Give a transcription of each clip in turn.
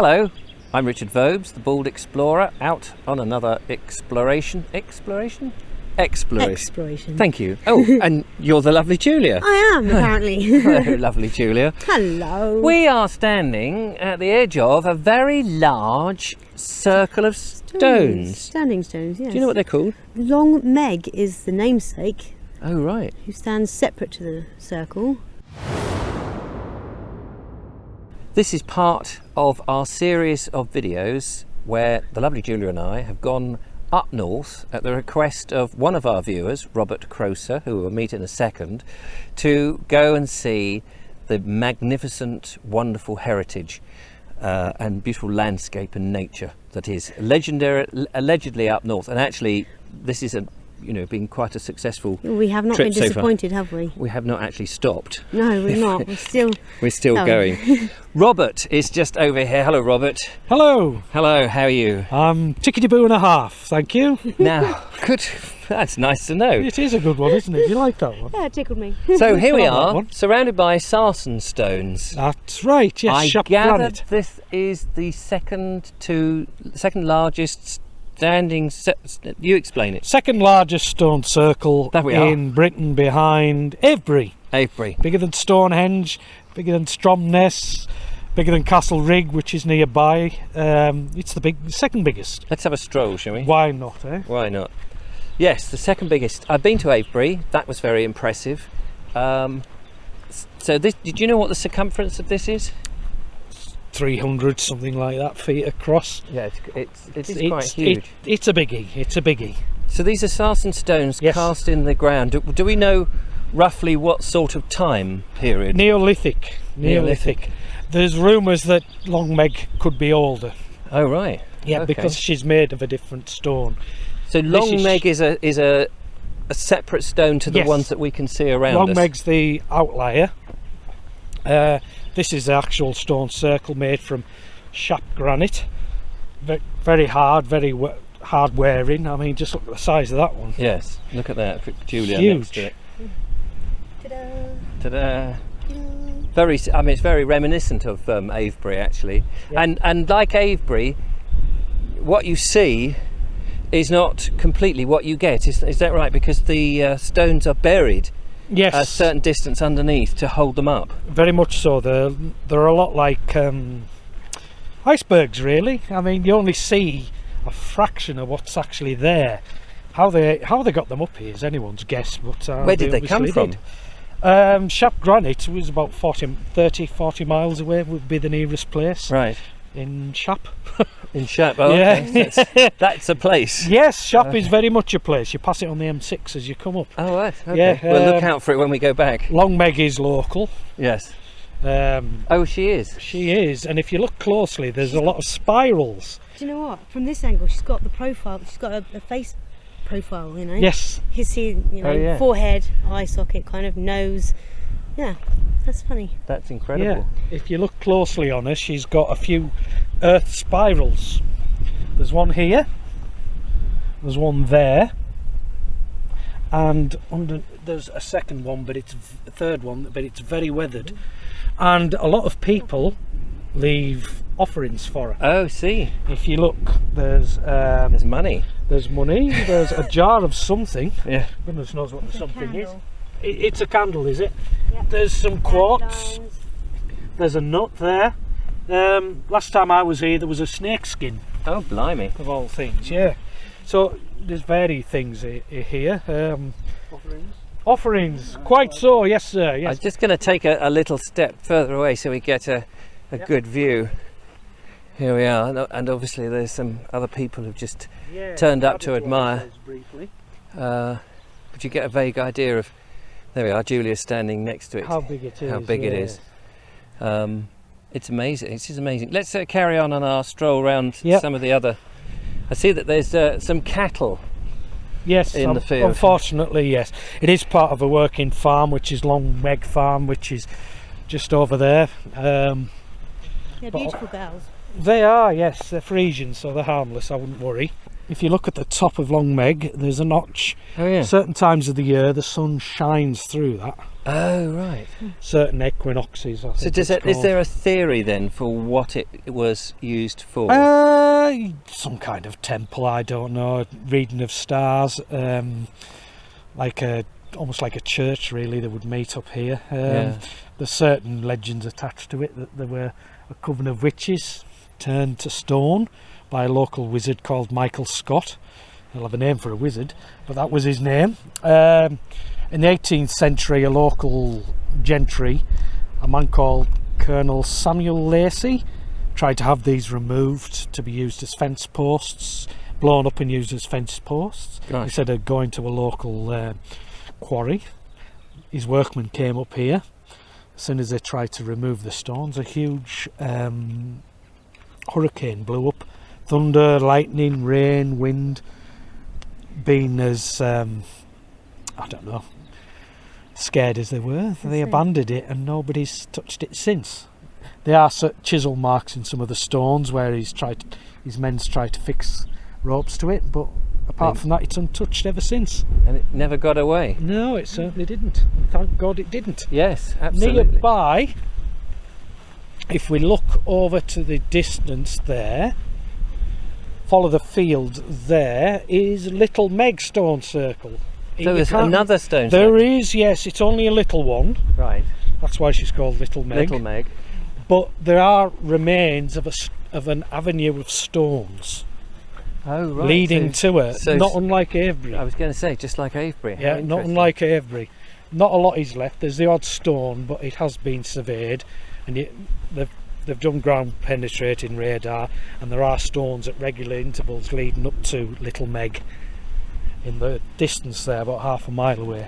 Hello, I'm Richard Vobes, the Bald Explorer, out on another exploration. Exploration. Thank you. Oh, and you're the lovely Julia. I am, apparently. Hello, lovely Julia. Hello. We are standing at the edge of a very large circle of stones. Standing stones, yes. Do you know what they're called? Long Meg is the namesake, Oh, right. who stands separate to the circle. This is part of our series of videos where the lovely Julia and I have gone up north at the request of one of our viewers, Robert Croser, who we'll meet in a second, to go and see the magnificent, wonderful heritage and beautiful landscape and nature that is allegedly up north. And actually, this is been quite a successful We have not trip been disappointed, have we? We have not actually stopped. No, we're not. We're still going. Robert is just over here. Hello, Robert. Hello. Hello, how are you? I'm tickety-boo and a half, thank you. Now, good. That's nice to know. It is a good one, isn't it? You like that one? Yeah, it tickled me. So here we I like that are, one. surrounded by sarsen stones. That's right, yes, I Shop gather granite. this is the second largest standing. You explain it. Second largest stone circle There we are. in Britain, behind Avebury. Avebury. Bigger than Stonehenge, bigger than Stromness, bigger than Castle Rigg, which is nearby. It's the second biggest. Let's have a stroll, shall we? Why not, eh? Why not? Yes, the second biggest. I've been to Avebury. That was very impressive. So did you know what the circumference of this is? 300, something like that, feet across. Yeah, it's quite huge. It's a biggie. So these are sarsen stones Yes. cast in the ground. Do we know roughly what sort of time period? Neolithic. There's rumours that Long Meg could be older. Oh, right. Yeah, Okay. because she's made of a different stone. So Long Meg is a separate stone to the Yes. ones that we can see around Long us. Meg's the outlier. This is the actual stone circle made from Shap granite. Very hard, hard wearing. I mean, just look at the size of that one. Yes, look at that, Julia Huge. next to it. Ta-da. Ta-da. It's very reminiscent of Avebury, actually. Yeah. And like Avebury, what you see is not completely what you get. Is that right? Because the stones are buried Yes, a certain distance underneath to hold them up. very much so. They're a lot like icebergs, really. I mean, you only see a fraction of what's actually there. How they got them up here is anyone's guess. But Where did they come from? Shap granite was about 40 miles away. Would be the nearest place. Right. In Shap. In Shap. Oh, Yeah. okay. That's a place. Yes, Shap is very much a place. You pass it on the M6 as you come up. Oh, right. Okay. Yeah, We'll look out for it when we go back. Long Meg is local. Yes. Um, Oh, she is. she is, and if you look closely, there's a lot of spirals. Do you know what? From this angle, she's got the profile. She's got a face profile, you know. Yes, You can see, Oh, yeah. forehead, eye socket, kind of nose. Yeah, that's funny. That's incredible. yeah. If you look closely on her, she's got a few earth spirals. There's one here. There's one there. And there's a second one, but it's a third one, but it's very weathered. And a lot of people leave offerings for her. Oh, see. If you look, there's money. there's money, there's a jar of something. Yeah. Goodness knows what the something is. Candle. It's a candle, is it? Yeah. There's some quartz. Dandelions. There's a nut there. Last time I was here, there was a snake skin, Oh, blimey. of all things. Yeah. So there's varied things here. Offerings. Quite so. Yes, sir. I'm Yes. just going to take a little step further away so we get a good view. Here we are, and obviously there's some other people who've just Yeah, turned up to I'll admire. those briefly. But you get a vague idea of. There we are, Julia's standing next to it. How big it is. How big it yeah. is. It's amazing. It's just amazing. Let's carry on our stroll around Yep. some of the other. I see that there's some cattle. Yes, in the field. Unfortunately, yes. It is part of a working farm, which is Long Meg Farm, which is just over there. Yeah, beautiful girls. They are, yes. They're Frisian, so they're harmless. I wouldn't worry. if you look at the top of Long Meg, there's a notch. Oh yeah. Certain times of the year, the sun shines through that. Oh right. Certain equinoxes, I think. So does it's is called. there a theory then for what it was used for? Some kind of temple, I don't know. Reading of stars, almost like a church, really. They would meet up here. There's certain legends attached to it that there were a coven of witches turned to stone by a local wizard called Michael Scott. He'll have a name for a wizard, but that was his name. In the 18th century, a local gentry, a man called Colonel Samuel Lacey, tried to have these removed to be used as fence posts, blown up and used as fence posts. Gosh. Instead of going to a local quarry. His workmen came up here. As soon as they tried to remove the stones, a huge hurricane blew up. Thunder, lightning, rain, wind, being as I don't know, scared as they were, they abandoned it and nobody's touched it since. There are chisel marks in some of the stones where his men's tried to fix ropes to it, but apart from that, it's untouched ever since. And it never got away. No, it certainly didn't. And thank God it didn't. Yes, absolutely. Nearby, if we look over to the distance there, follow the field, there is Little Meg stone circle. So there's another stone There circle. is, yes. It's only a little one. Right. That's why she's called Little Meg. Little Meg. But there are remains of an avenue of stones Oh right. leading to her. so Not unlike Avebury. I was going to say, just like Avebury. How Yeah, not interesting. unlike Avebury. Not a lot is left. There's the odd stone, but it has been surveyed, and they've done ground penetrating radar, and there are stones at regular intervals leading up to Little Meg in the distance there, about half a mile away.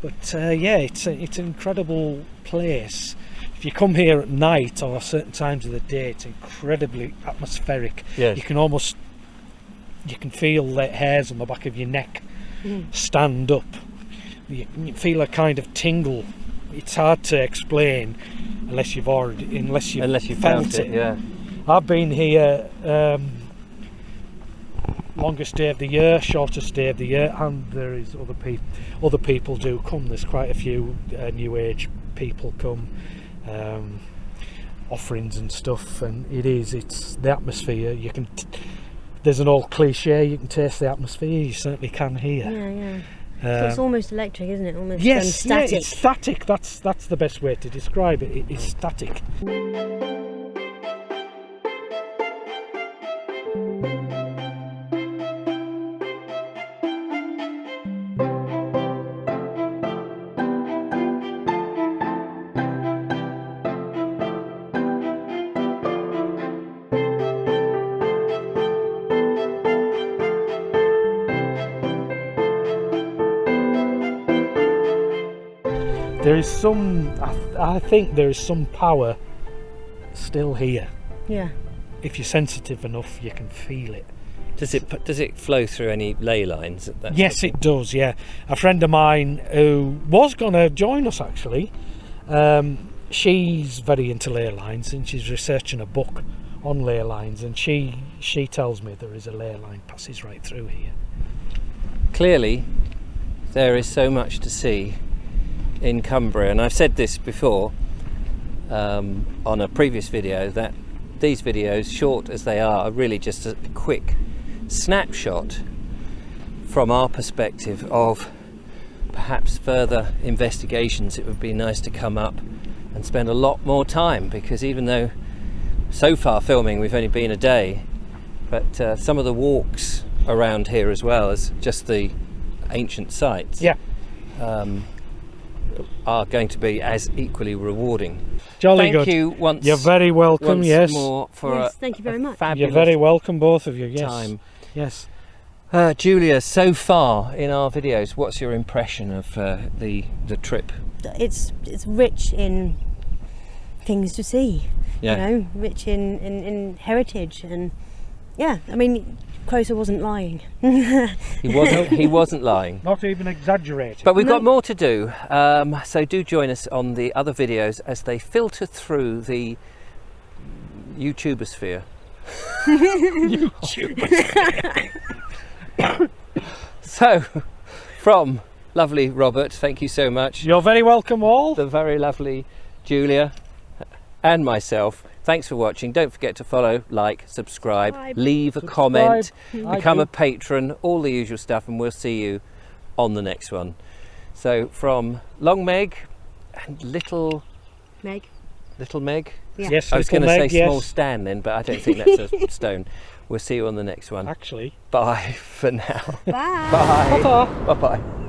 But yeah, it's an incredible place. If you come here at night or certain times of the day, it's incredibly atmospheric. Yes. You can feel the hairs on the back of your neck stand up. You feel a kind of tingle. It's hard to explain unless you've found it. Yeah. I've been here longest day of the year, shortest day of the year, and there is other people do come. There's quite a few new age people come, offerings and stuff, and it's the atmosphere. You can there's an old cliche, you can taste the atmosphere. You certainly can here. Yeah. So it's almost electric, isn't it? Almost static. static. It's static. That's the best way to describe it. It is static. There is some, I think there is some power still here. Yeah. If you're sensitive enough, you can feel it. Does it flow through any ley lines? Yes, it does, yeah. A friend of mine who was going to join us, actually, she's very into ley lines, and she's researching a book on ley lines, and she tells me there is a ley line passes right through here. Clearly, there is so much to see in Cumbria, and I've said this before on a previous video, that these videos, short as they are really just a quick snapshot from our perspective of perhaps further investigations. It would be nice to come up and spend a lot more time, because even though so far filming we've only been a day, but some of the walks around here, as well as just the ancient sites, are going to be as equally rewarding. Jolly good. Thank you once. You're very welcome. Once more for Thank you very much. fabulous You're very welcome, both of you. Yes. time. Yes. Julia, so far in our videos, what's your impression of the trip? It's rich in things to see. Yeah. You know, rich in heritage, and yeah, I mean, Croser wasn't lying. He wasn't lying. Not even exaggerating. But we've got more to do, so do join us on the other videos as they filter through the YouTubersphere. YouTubers. So, from lovely Robert, thank you so much. You're very welcome all. The very lovely Julia and myself. Thanks for watching. Don't forget to follow, like, subscribe, leave a comment, become a patron, all the usual stuff, and we'll see you on the next one. So from Long Meg and Little Meg. Yeah. Yes, I was going to Meg, say yes. Small Stan then, but I don't think that's a stone. We'll see you on the next one. Actually. Bye for now. Bye. Bye. Ta-ta. Bye-bye.